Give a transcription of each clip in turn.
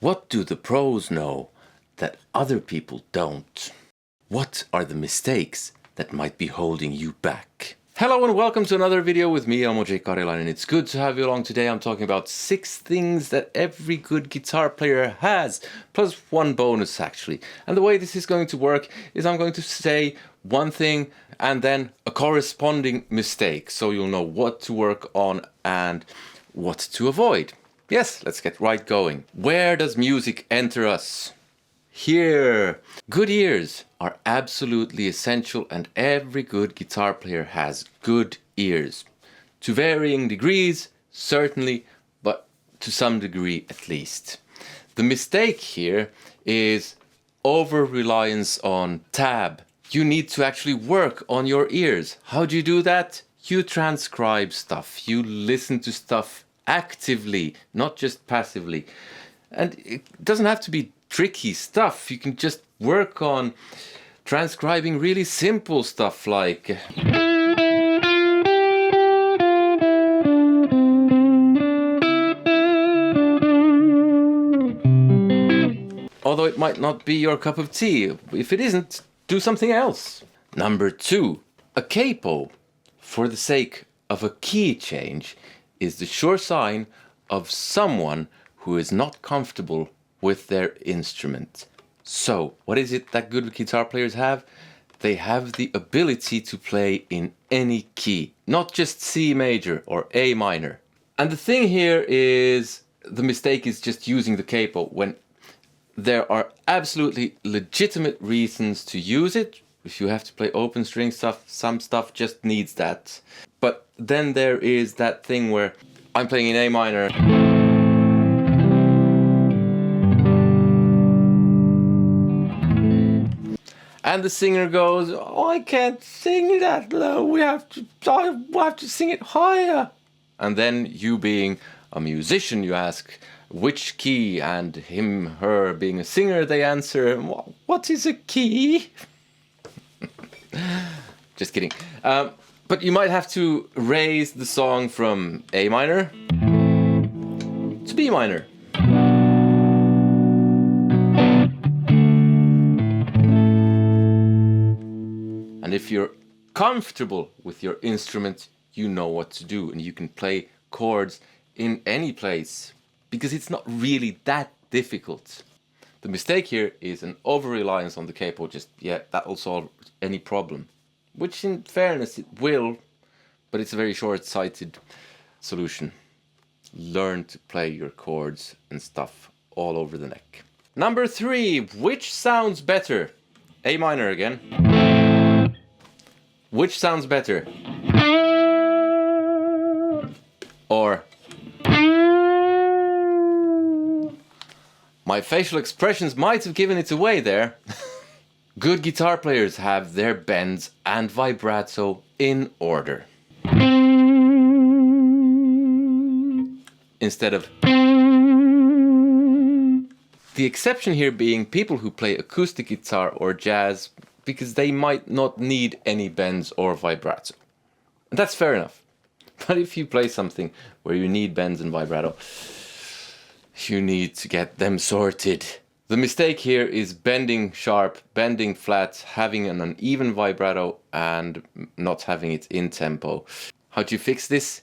What do the pros know that other people don't? What are the mistakes that might be holding you back? Hello and welcome to another video with me, Elmo Karjalainen. It's good to have you along today. I'm talking about 6 things that every good guitar player has, plus one bonus actually. And the way this is going to work is I'm going to say one thing and then a corresponding mistake, so you'll know what to work on and what to avoid. Yes, let's get right going. Where does music enter us? Here. Good ears are absolutely essential, and every good guitar player has good ears. To varying degrees, certainly, but to some degree at least. The mistake here is over-reliance on tab. You need to actually work on your ears. How do you do that? You transcribe stuff. You listen to stuff actively, not just passively. And it doesn't have to be tricky stuff. You can just work on transcribing really simple stuff like although it might not be your cup of tea. If it isn't, do something else. Number 2, a capo, for the sake of a key change, is the sure sign of someone who is not comfortable with their instrument. So, what is it that good guitar players have? They have the ability to play in any key, not just C major or A minor. And the thing here is, the mistake is just using the capo when there are absolutely legitimate reasons to use it. If you have to play open string stuff, some stuff just needs that. But then there is that thing where I'm playing in A minor. And the singer goes, "Oh, I can't sing that low. I have to sing it higher." And then you being a musician, you ask which key, and him, her being a singer, they answer, "What is a key?" Just kidding. But you might have to raise the song from A minor to B minor. And if you're comfortable with your instrument, you know what to do, and you can play chords in any place because it's not really that difficult. The mistake here is an over-reliance on the capo. That will solve any problem. Which in fairness it will, but it's a very short-sighted solution. Learn to play your chords and stuff all over the neck. Number 3, which sounds better? A minor again. Which sounds better? Or my facial expressions might have given it away there. Good guitar players have their bends and vibrato in order. Instead of the exception here being people who play acoustic guitar or jazz, because they might not need any bends or vibrato. And that's fair enough. But if you play something where you need bends and vibrato, you need to get them sorted. The mistake here is bending sharp, bending flat, having an uneven vibrato and not having it in tempo. How do you fix this?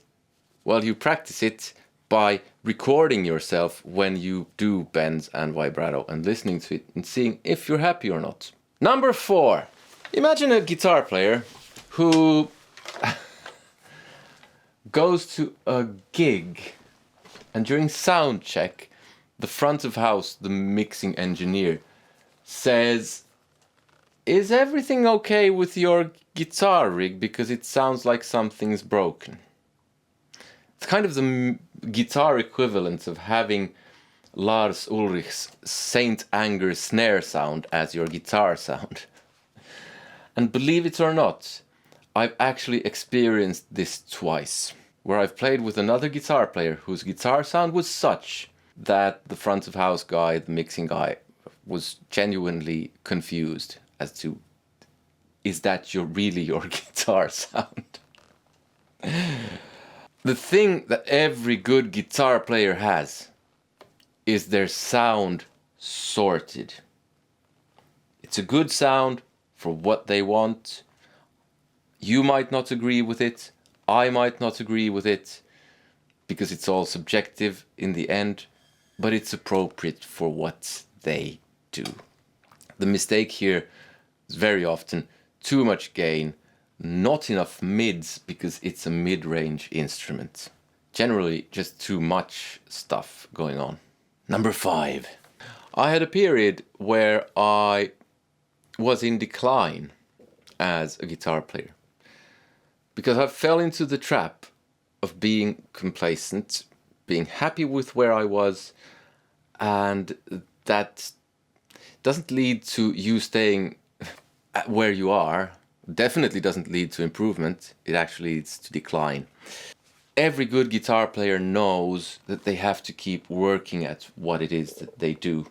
Well, you practice it by recording yourself when you do bends and vibrato and listening to it and seeing if you're happy or not. Number 4. Imagine a guitar player who goes to a gig, and during sound check, the front of house, the mixing engineer, says, "Is everything okay with your guitar rig? Because it sounds like something's broken." It's kind of the guitar equivalent of having Lars Ulrich's Saint Anger snare sound as your guitar sound. And believe it or not, I've actually experienced this twice, where I've played with another guitar player whose guitar sound was such that the front of house guy, the mixing guy, was genuinely confused as to, is that really your guitar sound? The thing that every good guitar player has is their sound sorted. It's a good sound for what they want. You might not agree with it. I might not agree with it, because it's all subjective in the end, but it's appropriate for what they do. The mistake here is very often too much gain, not enough mids, because it's a mid-range instrument. Generally, just too much stuff going on. Number 5. I had a period where I was in decline as a guitar player, because I fell into the trap of being complacent, being happy with where I was, and that doesn't lead to you staying at where you are. Definitely doesn't lead to improvement. It actually leads to decline. Every good guitar player knows that they have to keep working at what it is that they do,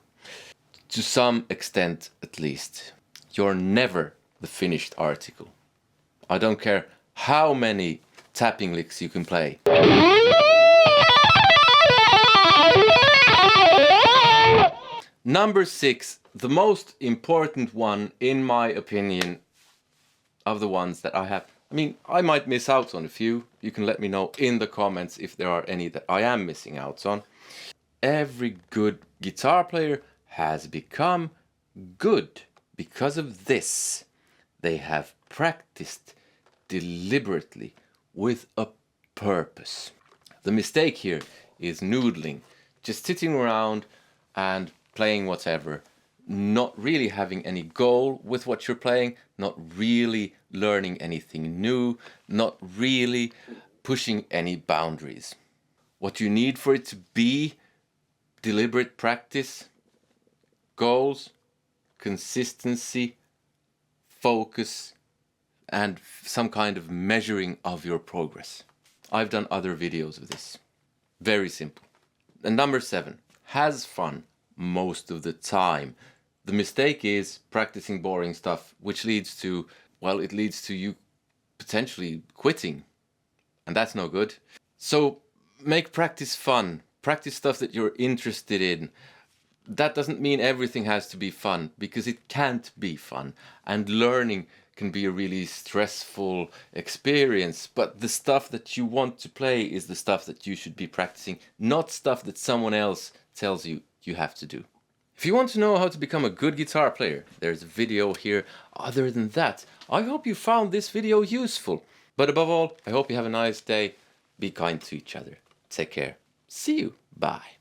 to some extent at least. You're never the finished article. I don't care how many tapping licks you can play. Number 6, the most important one, in my opinion, of the ones that I have. I mean, I might miss out on a few. You can let me know in the comments if there are any that I am missing out on. Every good guitar player has become good because of this. They have practiced deliberately with a purpose. The mistake here is noodling, just sitting around and playing whatever, not really having any goal with what you're playing, not really learning anything new, not really pushing any boundaries. What you need for it to be deliberate practice, goals, consistency, focus, and some kind of measuring of your progress. I've done other videos of this. Very simple. And number 7, has fun most of the time. The mistake is practicing boring stuff, which leads to, well, it leads to you potentially quitting. And that's no good. So make practice fun. Practice stuff that you're interested in. That doesn't mean everything has to be fun, because it can't be fun. And learning can be a really stressful experience. But the stuff that you want to play is the stuff that you should be practicing, not stuff that someone else tells you you have to do. If you want to know how to become a good guitar player, there's a video here. Other than that, I hope you found this video useful. But above all, I hope you have a nice day. Be kind to each other. Take care. See you. Bye.